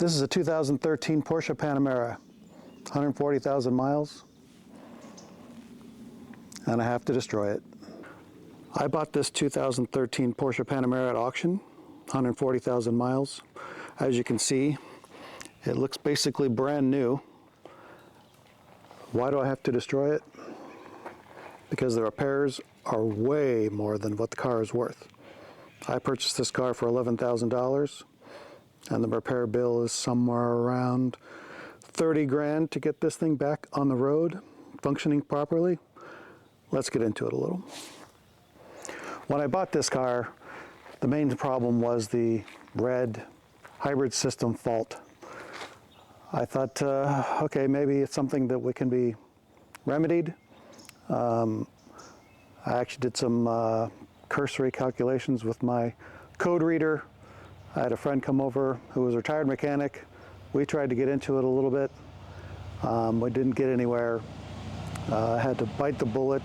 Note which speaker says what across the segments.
Speaker 1: This is a 2013 Porsche Panamera, 140,000 miles, and I have to destroy it. I bought this 2013 Porsche Panamera at auction, 140,000 miles. As you can see, it looks basically brand new. Why do I have to destroy it? Because the repairs are way more than what the car is worth. I purchased this car for $11,000, and the repair bill is somewhere around 30 grand to get this thing back on the road, functioning properly. Let's get into it a little. When I bought this car, the main problem was the red hybrid system fault. I thought, okay, maybe it's something that can be remedied. I actually did some cursory calculations with my code reader. I had a friend come over who was a retired mechanic. We tried to get into it a little bit. We didn't get anywhere. I had to bite the bullet,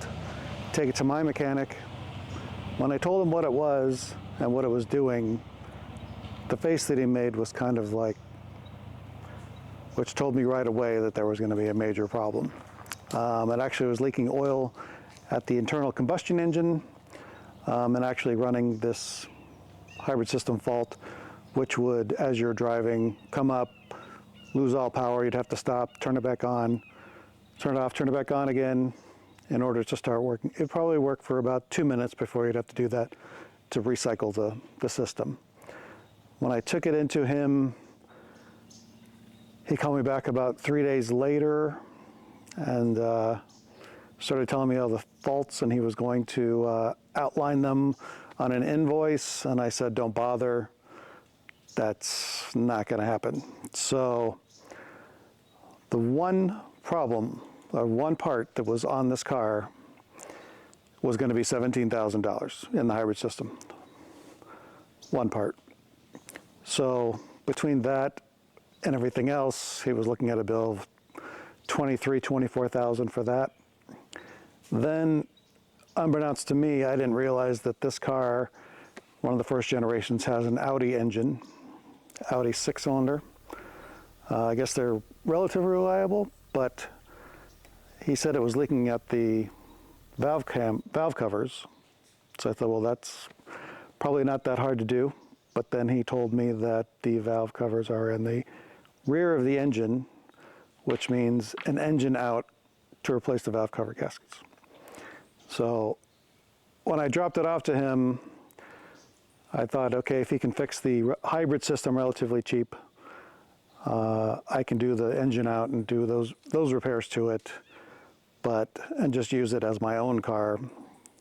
Speaker 1: take it to my mechanic. When I told him what it was and what it was doing, the face that he made was kind of like, which told me right away that there was going to be a major problem. It actually was leaking oil at the internal combustion engine and actually running this hybrid system fault, which would, as you're driving, come up, lose all power. You'd have to stop, turn it back on, turn it off, turn it back on again in order to start working. It'd probably work for about 2 minutes before you'd have to do that to recycle the system. When I took it into him, he called me back about 3 days later and started telling me all the faults, and he was going to outline them on an invoice, and I said, don't bother. That's not going to happen. So the one problem, or one part that was on this car was going to be $17,000 in the hybrid system. One part. So between that and everything else, he was looking at a bill of $24,000 for that. Then, unbeknownst to me, I didn't realize that this car, one of the first generations, has an Audi engine, Audi 6-cylinder. I guess they're relatively reliable, but he said it was leaking at the valve covers. So I thought, well, that's probably not that hard to do. But then he told me that the valve covers are in the rear of the engine, which means an engine out to replace the valve cover gaskets. So when I dropped it off to him, I thought, okay, if he can fix the hybrid system relatively cheap, I can do the engine out and do those repairs to it, and just use it as my own car.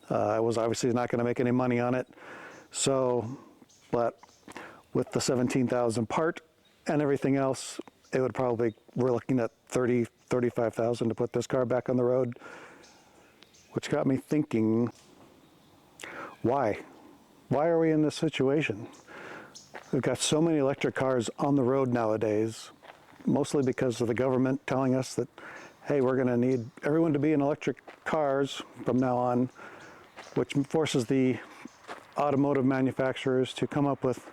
Speaker 1: I was obviously not going to make any money on it. So, but with the 17,000 part and everything else, it would probably, we're looking at 30, 35,000 to put this car back on the road, which got me thinking, why? Why are we in this situation? We've got so many electric cars on the road nowadays, mostly because of the government telling us that, hey, we're going to need everyone to be in electric cars from now on, which forces the automotive manufacturers to come up with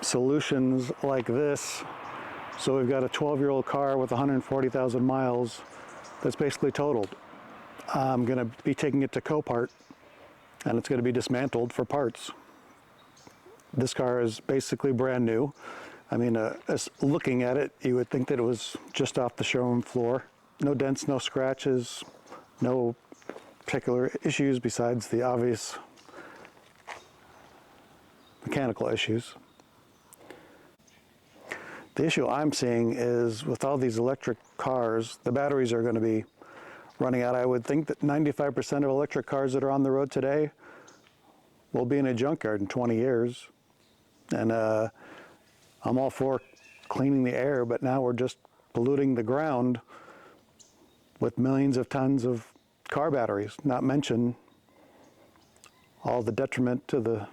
Speaker 1: solutions like this. So we've got a 12-year-old car with 140,000 miles that's basically totaled. I'm going to be taking it to Copart, and it's going to be dismantled for parts. This car is basically brand new. I mean, looking at it, you would think that it was just off the showroom floor. No dents, no scratches, no particular issues besides the obvious mechanical issues. The issue I'm seeing is with all these electric cars, the batteries are going to be running out. I would think that 95% of electric cars that are on the road today will be in a junkyard in 20 years. And I'm all for cleaning the air, but now we're just polluting the ground with millions of tons of car batteries, not mention all the detriment to the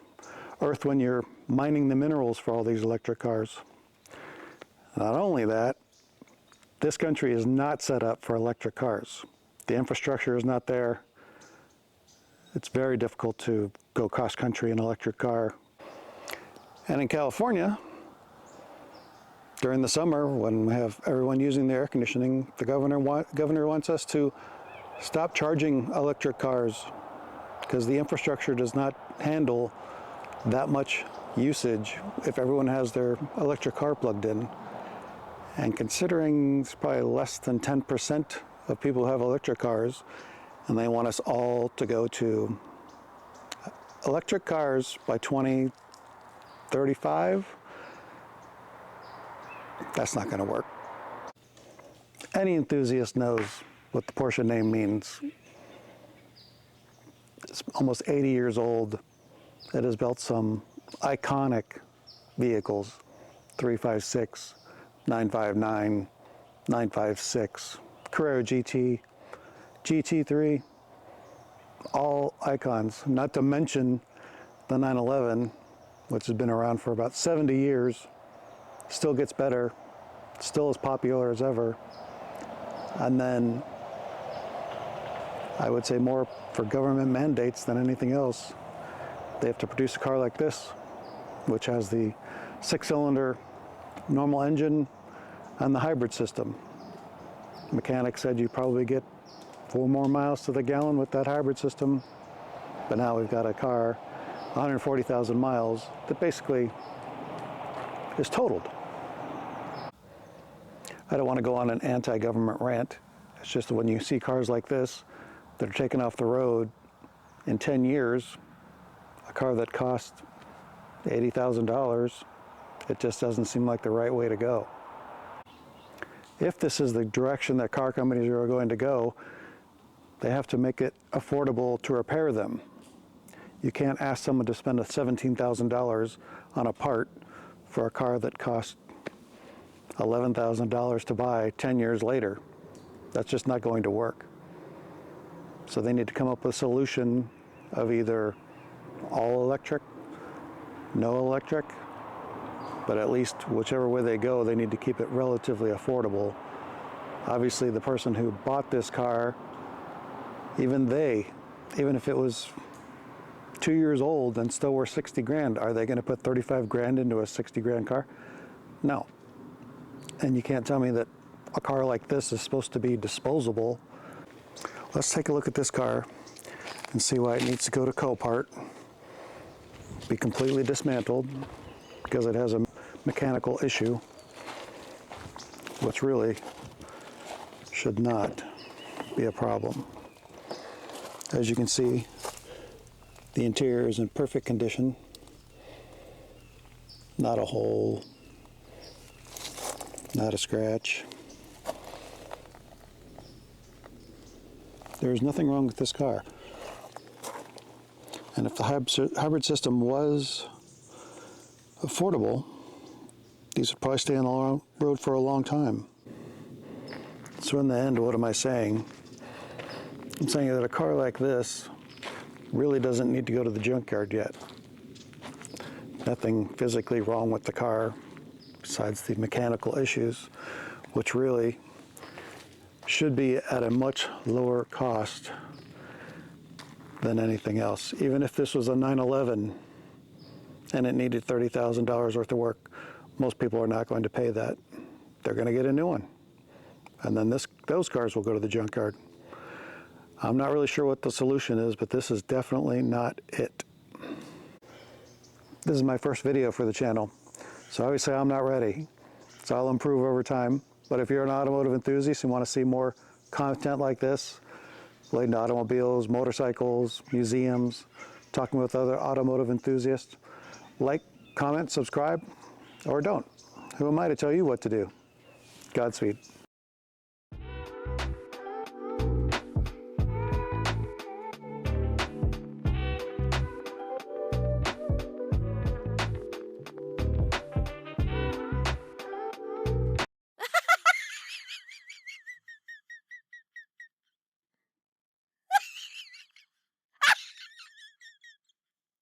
Speaker 1: earth when you're mining the minerals for all these electric cars. Not only that, this country is not set up for electric cars. The infrastructure is not there. It's very difficult to go cross-country in an electric car. And in California, During the summer, when we have everyone using the air conditioning, the governor wants us to stop charging electric cars because the infrastructure does not handle that much usage if everyone has their electric car plugged in. And considering it's probably less than 10% of people who have electric cars, and they want us all to go to electric cars by 2035, that's not going to work. Any enthusiast knows what the Porsche name means. It's almost 80 years old. It has built some iconic vehicles, 356, 959, 956, Carrera GT, GT3, all icons, not to mention the 911, which has been around for about 70 years, still gets better, still as popular as ever. And then I would say more for government mandates than anything else. They have to produce a car like this, which has the 6-cylinder normal engine and the hybrid system. Mechanics said you probably get 4 more miles to the gallon with that hybrid system, but now we've got a car 140,000 miles that basically is totaled. I don't want to go on an anti-government rant. It's just that when you see cars like this that are taken off the road in 10 years, a car that cost $80,000, it just doesn't seem like the right way to go. If this is the direction that car companies are going to go, they have to make it affordable to repair them. You can't ask someone to spend $17,000 on a part for a car that cost $11,000 to buy 10 years later. That's just not going to work. So they need to come up with a solution of either all electric, no electric, but at least whichever way they go, they need to keep it relatively affordable. Obviously, the person who bought this car, even if it was 2 years old and still worth 60 grand, are they going to put 35 grand into a 60 grand car? No. And you can't tell me that a car like this is supposed to be disposable. Let's take a look at this car and see why it needs to go to Copart, be completely dismantled because it has a mechanical issue, which really should not be a problem. As you can see, the interior is in perfect condition. Not a hole, not a scratch. There's nothing wrong with this car. And if the hybrid system was affordable, these would probably stay on the road for a long time. So in the end, what am I saying? I'm saying that a car like this really doesn't need to go to the junkyard yet. Nothing physically wrong with the car besides the mechanical issues, which really should be at a much lower cost than anything else. Even if this was a 911 and it needed $30,000 worth of work, most people are not going to pay that. They're going to get a new one. And then those cars will go to the junkyard. I'm not really sure what the solution is, but this is definitely not it. This is my first video for the channel, so I always say I'm not ready. So I'll improve over time. But if you're an automotive enthusiast and want to see more content like this, relating to automobiles, motorcycles, museums, talking with other automotive enthusiasts, like, comment, subscribe, or don't. Who am I to tell you what to do? Godspeed.